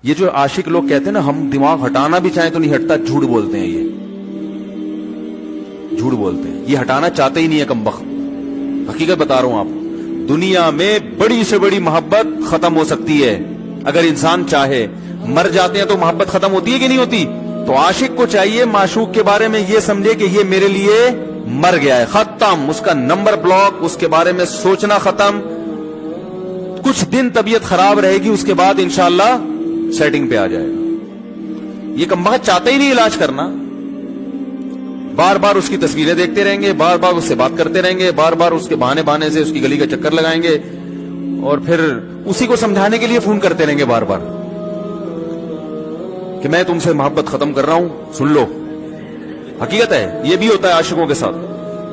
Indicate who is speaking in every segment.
Speaker 1: یہ جو عاشق لوگ کہتے ہیں نا ہم دماغ ہٹانا بھی چاہیں تو نہیں ہٹتا، جھوٹ بولتے ہیں، یہ جھوٹ بولتے ہیں، یہ ہٹانا چاہتے ہی نہیں ہے کمبخت. حقیقت بتا رہا ہوں آپ، دنیا میں بڑی سے بڑی محبت ختم ہو سکتی ہے اگر انسان چاہے. مر جاتے ہیں تو محبت ختم ہوتی ہے کہ نہیں ہوتی؟ تو عاشق کو چاہیے معشوق کے بارے میں یہ سمجھے کہ یہ میرے لیے مر گیا ہے، ختم، اس کا نمبر بلاک، اس کے بارے میں سوچنا ختم. کچھ دن طبیعت خراب رہے گی، اس کے بعد انشاءاللہ سیٹنگ پہ آ جائے گا. یہ کمبخت چاہتے ہی نہیں علاج کرنا، بار بار اس کی تصویریں دیکھتے رہیں گے، بار بار اس سے بات کرتے رہیں گے، بار بار اس کے بہانے سے اس کی گلی کا چکر لگائیں گے، اور پھر اسی کو سمجھانے کے لیے فون کرتے رہیں گے بار بار کہ میں تم سے محبت ختم کر رہا ہوں، سن لو. حقیقت ہے یہ بھی ہوتا ہے عاشقوں کے ساتھ.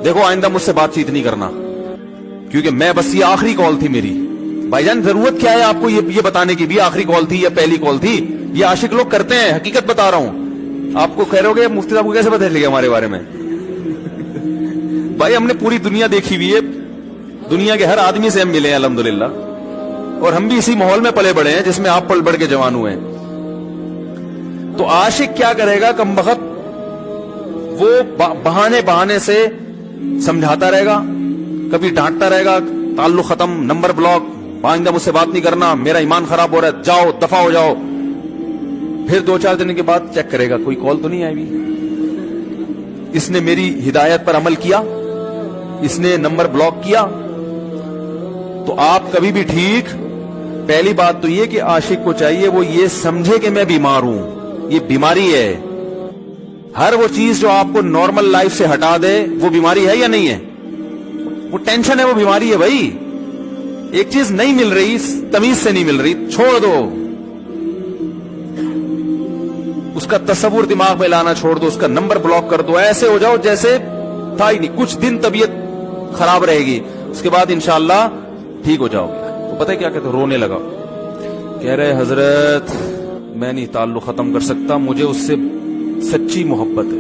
Speaker 1: دیکھو آئندہ مجھ سے بات چیت نہیں کرنا کیونکہ میں بس یہ آخری کال تھی میری. بھائی جان ضرورت کیا ہے آپ کو یہ بتانے کی بھی آخری کال تھی یا پہلی کال تھی؟ یہ عاشق لوگ کرتے ہیں، حقیقت بتا رہا ہوں. آپ کو کہہ رہے ہو گے مفتی صاحب کو کیسے پتہ چل گیا ہمارے بارے میں؟ بھائی ہم نے پوری دنیا دیکھی ہوئی ہے، دنیا کے ہر آدمی سے ہم ملے ہیں الحمدللہ، اور ہم بھی اسی ماحول میں پلے بڑے ہیں جس میں آپ پل بڑھ کے جوان ہوئے ہیں. تو عاشق کیا کرے گا کمبخت؟ وہ بہانے سے سمجھاتا رہے گا، کبھی ڈانٹتا رہے گا، تعلق ختم، نمبر بلاک، آئندہ مجھ سے بات نہیں کرنا، میرا ایمان خراب ہو رہا ہے، جاؤ دفع ہو جاؤ. پھر 2-4 دن کے بعد چیک کرے گا کوئی کال تو نہیں آئی بھی، اس نے میری ہدایت پر عمل کیا، اس نے نمبر بلاک کیا. تو آپ کبھی بھی ٹھیک. پہلی بات تو یہ کہ عاشق کو چاہیے وہ یہ سمجھے کہ میں بیمار ہوں، یہ بیماری ہے. ہر وہ چیز جو آپ کو نارمل لائف سے ہٹا دے وہ بیماری ہے یا نہیں ہے؟ وہ ٹینشن ہے، وہ بیماری ہے. بھائی ایک چیز نہیں مل رہی، تمیز سے نہیں مل رہی، چھوڑ دو، اس کا تصور دماغ میں لانا چھوڑ دو، اس کا نمبر بلاک کر دو، ایسے ہو جاؤ جیسے تھا ہی نہیں. کچھ دن طبیعت خراب رہے گی، اس کے بعد انشاءاللہ ٹھیک ہو جاؤ گے. تو پتہ ہے کیا کہتے؟ رونے لگا، کہہ رہے حضرت میں نہیں تعلق ختم کر سکتا، مجھے اس سے سچی محبت ہے،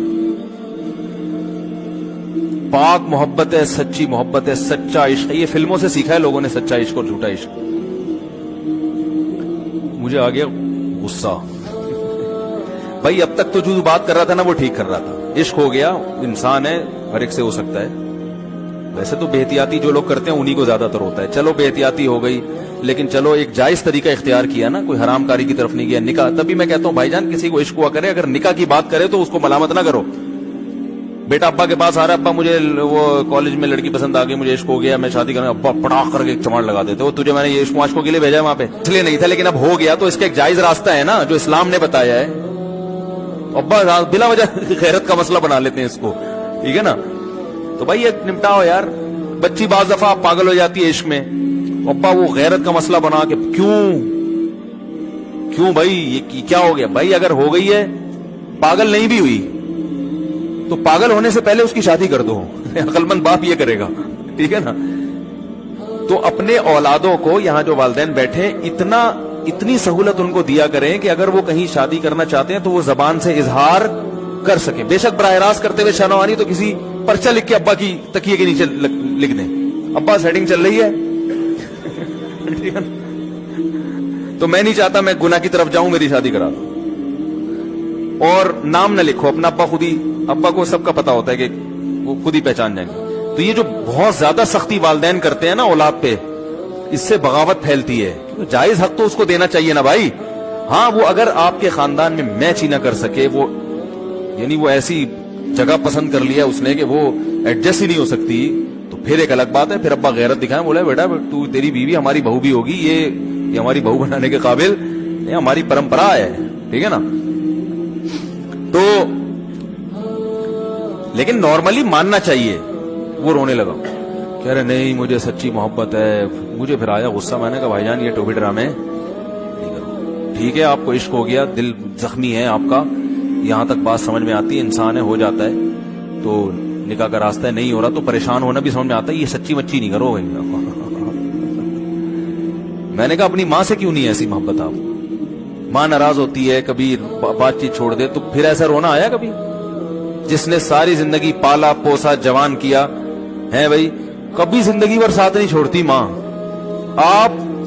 Speaker 1: پاک محبت ہے، سچی محبت ہے، سچا عشق ہے. یہ فلموں سے سیکھا ہے لوگوں نے، سچا عشق اور جھوٹا عشق. مجھے آ گیا غصہ. بھائی اب تک تو جو بات کر رہا تھا نا وہ ٹھیک کر رہا تھا، عشق ہو گیا، انسان ہے، ہر ایک سے ہو سکتا ہے. ویسے تو بے احتیاطی جو لوگ کرتے ہیں انہی کو زیادہ تر ہوتا ہے. چلو بے احتیاطی ہو گئی، لیکن چلو ایک جائز طریقہ اختیار کیا نا، کوئی حرام کاری کی طرف نہیں گیا. نکاح، تبھی میں کہتا ہوں بھائی جان کسی کو عشق ہوا کرے، اگر نکاح کی بات کرے تو اس کو ملامت نہ کرو. بیٹا ابا کے پاس آ رہا ہے، ابا مجھے وہ کالج میں لڑکی پسند آ گئی، مجھے عشق ہو گیا، میں شادی کروں. ابا پڑاخ کر کے ایک چماڑ لگا دیتے، وہ تجھے میں نے یہ عشق معاشقوں کے لیے بھیجا ہے وہاں پہ، اس لیے نہیں تھا، لیکن اب ہو گیا تو اس کا ایک جائز راستہ ہے نا جو اسلام نے بتایا ہے. ابا بلا وجہ غیرت کا مسئلہ بنا لیتے ہیں اس کو، ٹھیک ہے نا. تو بھائی یہ نمٹاؤ یار. بچی بعض دفعہ پاگل ہو جاتی ہے عشق میں، ابا وہ غیرت کا مسئلہ بنا کے کیوں بھائی یہ کیا ہو گیا؟ بھائی اگر ہو گئی ہے، پاگل نہیں بھی ہوئی تو پاگل ہونے سے پہلے اس کی شادی کر دو. عقل مند باپ یہ کرے گا، ٹھیک ہے نا. تو اپنے اولادوں کو، یہاں جو والدین بیٹھے، اتنی سہولت ان کو دیا کریں کہ اگر وہ کہیں شادی کرنا چاہتے ہیں تو وہ زبان سے اظہار کر سکیں. بے شک براہ راست کرتے ہوئے شانوانی تو کسی پرچہ لکھ کے ابا کی تکیے کے نیچے لکھ دیں، ابا سیٹنگ چل رہی ہے. تو میں نہیں چاہتا میں گناہ کی طرف جاؤں، میری شادی کرا دو. اور نام نہ لکھو اپنا، ابا کو سب کا پتا ہوتا ہے کہ وہ خود ہی پہچان جائیں گے. تو یہ جو بہت زیادہ سختی والدین کرتے ہیں نا اولاد پہ، اس سے بغاوت پھیلتی ہے. جائز حق تو اس کو دینا چاہیے نا بھائی. ہاں وہ اگر آپ کے خاندان میں میچ ہی نہ کر سکے، وہ یعنی وہ ایسی جگہ پسند کر لیا اس نے کہ وہ ایڈجسٹ ہی نہیں ہو سکتی، تو پھر ایک الگ بات ہے. پھر ابا غیرت دکھائیں، بولے بیٹا تو تیری بیوی ہماری بہو بھی ہوگی، یہ ہماری بہو بنانے کے قابل، یہ ہماری پرمپرا ہے، ٹھیک ہے نا. تو لیکن نارملی ماننا چاہیے. وہ رونے لگا، کہہ رہے نہیں مجھے سچی محبت ہے. مجھے پھر آیا غصہ، میں نے کہا بھائی جان یہ ٹوپی ڈرامے نہیں کرو. ٹھیک ہے آپ کو عشق ہو گیا، دل زخمی ہے آپ کا، یہاں تک بات سمجھ میں آتی ہے، انسان ہے، ہو جاتا ہے. تو نکاح کا راستہ نہیں ہو رہا تو پریشان ہونا بھی سمجھ میں آتا ہے، یہ سچی مچی نہیں کرو. میں نے کہا اپنی ماں سے کیوں نہیں ایسی محبت؟ آپ ماں ناراض ہوتی ہے، کبھی بات چیت چھوڑ دے تو پھر ایسا رونا آیا کبھی؟ جس نے ساری زندگی پالا پوسا جوان کیا ہے بھائی، کبھی زندگی بھر ساتھ نہیں چھوڑتی ماں. آپ